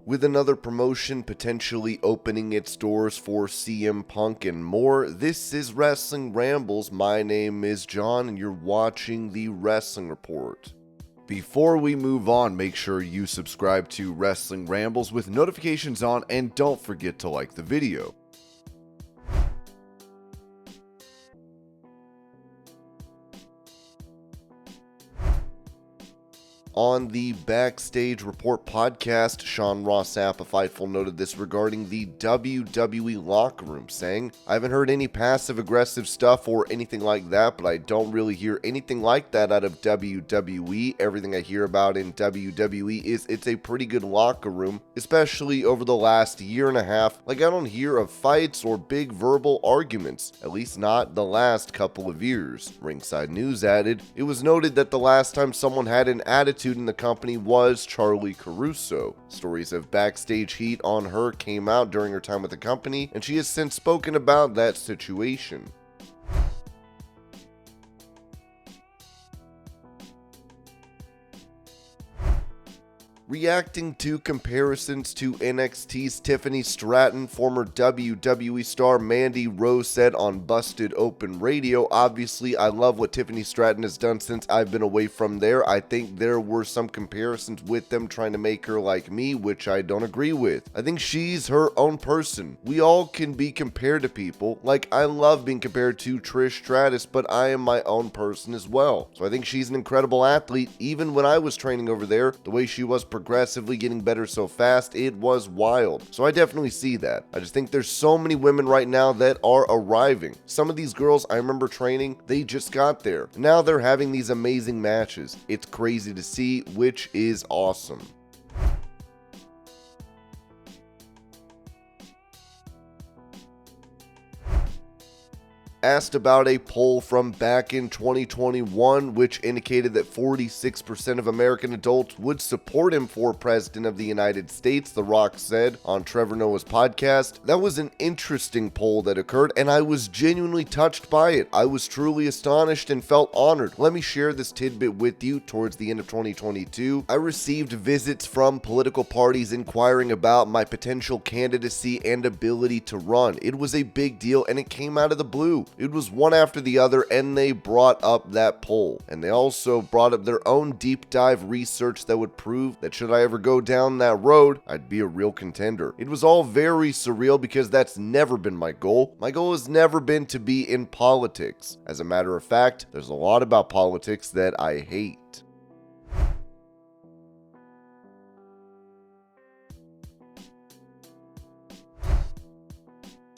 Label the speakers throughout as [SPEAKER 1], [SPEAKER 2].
[SPEAKER 1] With another promotion potentially opening its doors for CM Punk and more, this is Wrestling Rambles. My name is John and you're watching the Wrestling Report. Before we move on, make sure you subscribe to Wrestling Rambles with notifications on and don't forget to like the video. On the Backstage Report podcast, Sean Ross Sapp of Fightful noted this regarding the WWE locker room, saying, "I haven't heard any passive-aggressive stuff or anything like that, but I don't really hear anything like that out of WWE. Everything I hear about in WWE is it's a pretty good locker room, especially over the last year and a half. Like, I don't hear of fights or big verbal arguments, at least not the last couple of years." Ringside News added, "It was noted that the last time someone had an attitude in the company was Charlie Caruso. Stories of backstage heat on her came out during her time with the company, and she has since spoken about that situation." Reacting to comparisons to NXT's Tiffany, Stratton, former WWE star Mandy Rose said on Busted Open Radio, "Obviously, I love what Tiffany Stratton has done since I've been away from there. I think there were some comparisons with them trying to make her like me, which I don't agree with. I think she's her own person. We all can be compared to people. Like, I love being compared to Trish Stratus, but I am my own person as well. So I think she's an incredible athlete. Even when I was training over there, the way she was progressively getting better so fast, it was wild. So I definitely see that. I just think there's so many women right now that are arriving. Some of these girls I remember training, they just got there. Now they're having these amazing matches. It's crazy to see, which is awesome." Asked about a poll from back in 2021, which indicated that 46% of American adults would support him for President of the United States, The Rock said on Trevor Noah's podcast. "That was an interesting poll that occurred, and I was genuinely touched by it. I was truly astonished and felt honored. Let me share this tidbit with you. Towards the end of 2022, I received visits from political parties inquiring about my potential candidacy and ability to run. It was a big deal, and it came out of the blue. It was one after the other, and they brought up that poll. And they also brought up their own deep dive research that would prove that should I ever go down that road, I'd be a real contender. It was all very surreal because that's never been my goal. My goal has never been to be in politics. As a matter of fact, there's a lot about politics that I hate."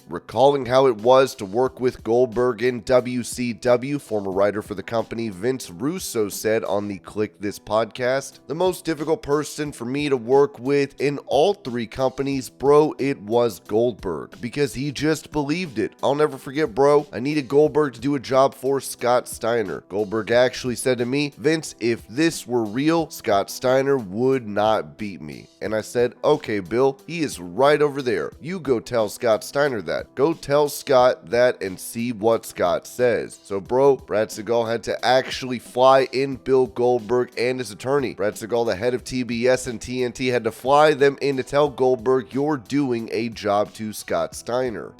[SPEAKER 1] Recalling how it was to work with Goldberg in WCW, former writer for the company Vince Russo said on the Click This podcast, "The most difficult person for me to work with in all three companies, bro, it was Goldberg, because he just believed it. I'll never forget, bro, I needed Goldberg to do a job for Scott Steiner. Goldberg actually said to me, 'Vince, if this were real, Scott Steiner would not beat me.' And I said, 'Okay, Bill, he is right over there. You go tell Scott Steiner that. Go tell Scott that and see what Scott says.' So bro, Brad Segal had to actually fly in Bill Goldberg and his attorney. Brad Segal, the head of TBS and TNT, had to fly them in to tell Goldberg, 'You're doing a job to Scott Steiner.'"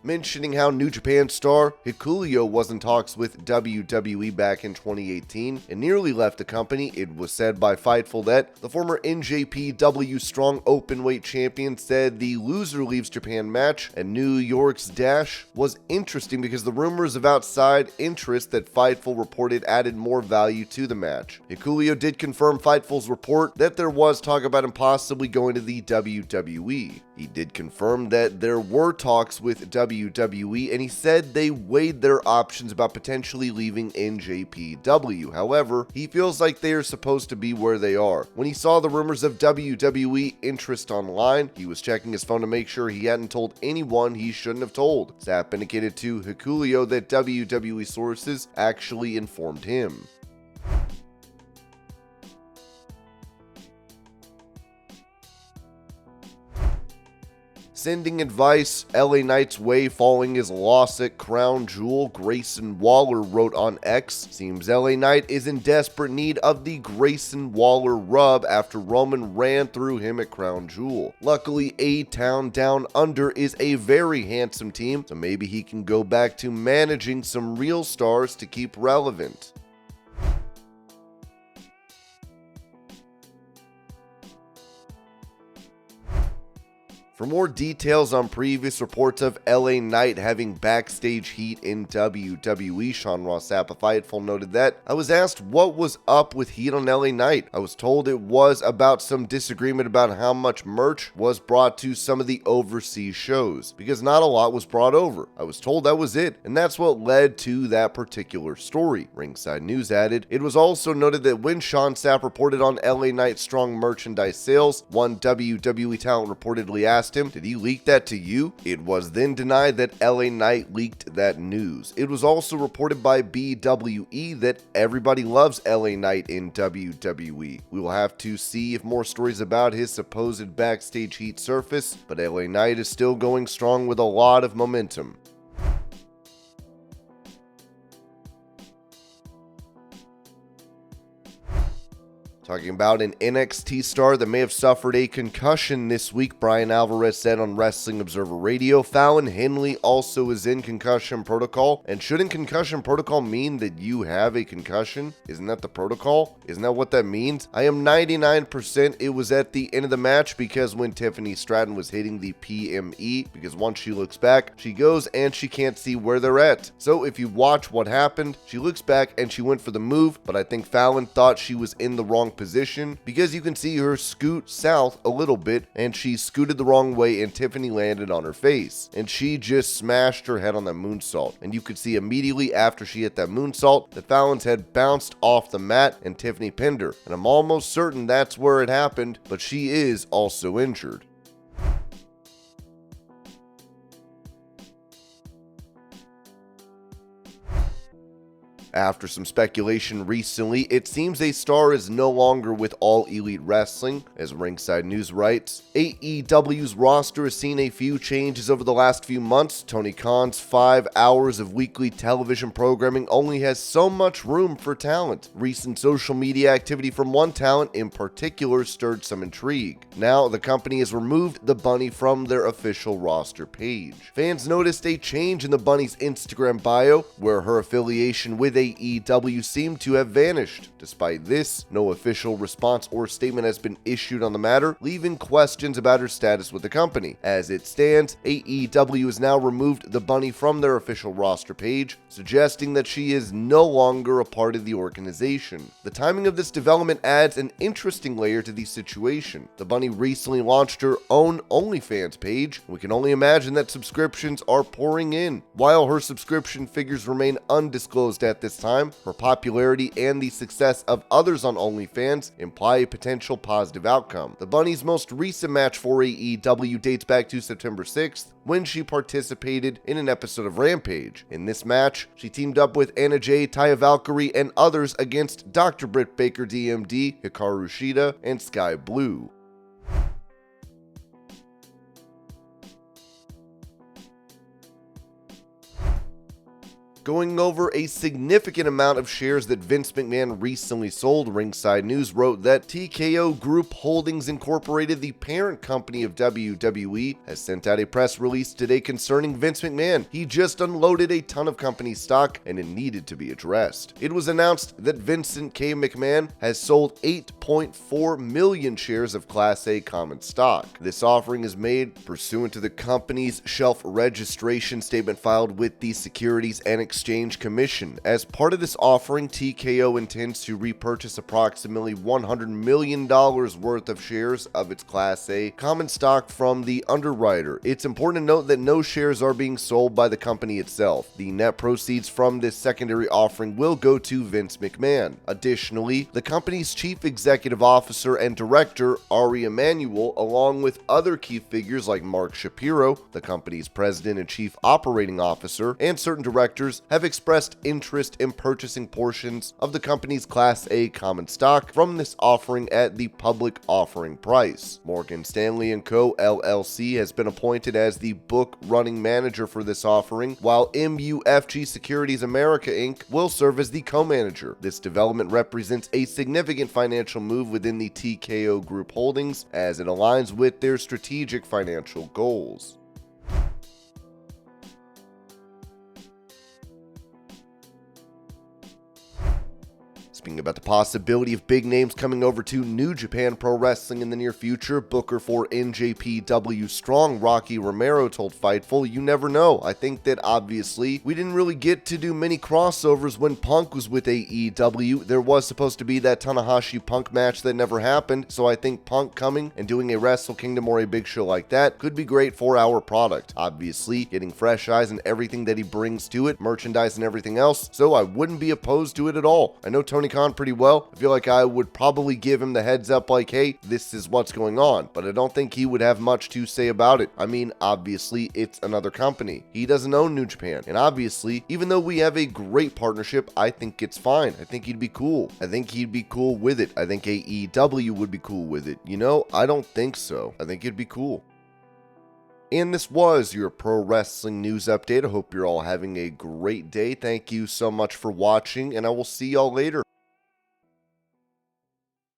[SPEAKER 1] Mentioning how New Japan star Hikuleo was in talks with WWE back in 2018 and nearly left the company, it was said by Fightful that the former NJPW Strong Openweight champion said the loser leaves Japan match at New York's Dash was interesting because the rumors of outside interest that Fightful reported added more value to the match. Hikuleo did confirm Fightful's report that there was talk about him possibly going to the WWE. He did confirm that there were talks with WWE, and he said they weighed their options about potentially leaving NJPW. However, he feels like they are supposed to be where they are. When he saw the rumors of WWE interest online, he was checking his phone to make sure he hadn't told anyone he shouldn't have told. Sapp indicated to Hikuleo that WWE sources actually informed him. sending advice LA Knight's way following his loss at Crown Jewel, Grayson Waller wrote on X, seems LA Knight is in desperate need of the Grayson Waller rub after Roman ran through him at Crown Jewel. Luckily, A-Town Down Under is a very handsome team, so maybe he can go back to managing some real stars to keep relevant. For more details on previous reports of LA Knight having backstage heat in WWE, Sean Ross Sapp of Fightful noted that, I was asked what was up with heat on LA Knight. I was told it was about some disagreement about how much merch was brought to some of the overseas shows, because not a lot was brought over. I was told that was it, and that's what led to that particular story. Ringside News added, it was also noted that when Sean Sapp reported on LA Knight's strong merchandise sales, one WWE talent reportedly asked him, did he leak that to you? It was then denied that LA Knight leaked that news. It was also reported by BWE that everybody loves LA Knight in WWE. We will have to see if more stories about his supposed backstage heat surface, but LA Knight is still going strong with a lot of momentum. Talking about an NXT star that may have suffered a concussion this week, Brian Alvarez said on Wrestling Observer Radio, Fallon Henley also is in concussion protocol. And shouldn't concussion protocol mean that you have a concussion? Isn't that the protocol? Isn't that what that means? I am 99% it was at the end of the match, because when Tiffany Stratton was hitting the PME, because once she looks back, she goes and she can't see where they're at. So if you watch what happened, she looks back and she went for the move, but I think Fallon thought she was in the wrong position, because you can see her scoot south a little bit, and she scooted the wrong way and Tiffany landed on her face, and she just smashed her head on that moonsault. And you could see immediately after she hit that moonsault that Fallon's head bounced off the mat and Tiffany pinned her, and I'm almost certain that's where it happened, but she is also injured. After some speculation recently, it seems a star is no longer with All Elite Wrestling. As Ringside News writes, AEW's roster has seen a few changes over the last few months. Tony Khan's 5 hours of weekly television programming only has so much room for talent. Recent social media activity from one talent in particular stirred some intrigue. Now, the company has removed the Bunny from their official roster page. Fans noticed a change in the Bunny's Instagram bio, where her affiliation with AEW seemed to have vanished. Despite this, no official response or statement has been issued on the matter, leaving questions about her status with the company. As it stands, AEW has now removed the Bunny from their official roster page, suggesting that she is no longer a part of the organization. The timing of this development adds an interesting layer to the situation. The Bunny recently launched her own OnlyFans page. We can only imagine that subscriptions are pouring in. While her subscription figures remain undisclosed at this time, her popularity and the success of others on OnlyFans imply a potential positive outcome. The Bunny's most recent match for AEW dates back to September 6th, when she participated in an episode of Rampage. In this match, she teamed up with Anna Jay, Taya Valkyrie, and others against Dr. Britt Baker DMD, Hikaru Shida, and Sky Blue. Going over a significant amount of shares that Vince McMahon recently sold, Ringside News wrote that TKO Group Holdings Incorporated, the parent company of WWE, has sent out a press release today concerning Vince McMahon. He just unloaded a ton of company stock and it needed to be addressed. It was announced that Vincent K. McMahon has sold 8.4 million shares of Class A common stock. This offering is made pursuant to the company's shelf registration statement filed with the Securities and Exchange Commission. As part of this offering, TKO intends to repurchase approximately $100 million worth of shares of its Class A common stock from the underwriter. It's important to note that no shares are being sold by the company itself. The net proceeds from this secondary offering will go to Vince McMahon. Additionally, the company's chief executive officer and director, Ari Emanuel, along with other key figures like Mark Shapiro, the company's president and chief operating officer, and certain directors, have expressed interest in purchasing portions of the company's Class A common stock from this offering at the public offering price. Morgan Stanley & Co. LLC has been appointed as the book-running manager for this offering, while MUFG Securities America Inc. will serve as the co-manager. This development represents a significant financial move within the TKO Group holdings as it aligns with their strategic financial goals. Speaking about the possibility of big names coming over to New Japan Pro Wrestling in the near future, Booker for NJPW Strong Rocky Romero told Fightful, "You never know. I think that obviously we didn't really get to do many crossovers when Punk was with AEW. There was supposed to be that Tanahashi Punk match that never happened, so I think Punk coming and doing a Wrestle Kingdom or a big show like that could be great for our product. Obviously, getting fresh eyes and everything that he brings to it, merchandise and everything else, so I wouldn't be opposed to it at all. I know Tony Khan pretty well. I feel like I would probably give him the heads up like, hey, this is what's going on, but I don't think he would have much to say about it. I mean, obviously, it's another company. He doesn't own New Japan, and obviously, even though we have a great partnership, I think it's fine. I think he'd be cool. I think he'd be cool with it. I think AEW would be cool with it. You know, I don't think so. I think it'd be cool." And this was your pro wrestling news update. I hope you're all having a great day. Thank you so much for watching, and I will see y'all later.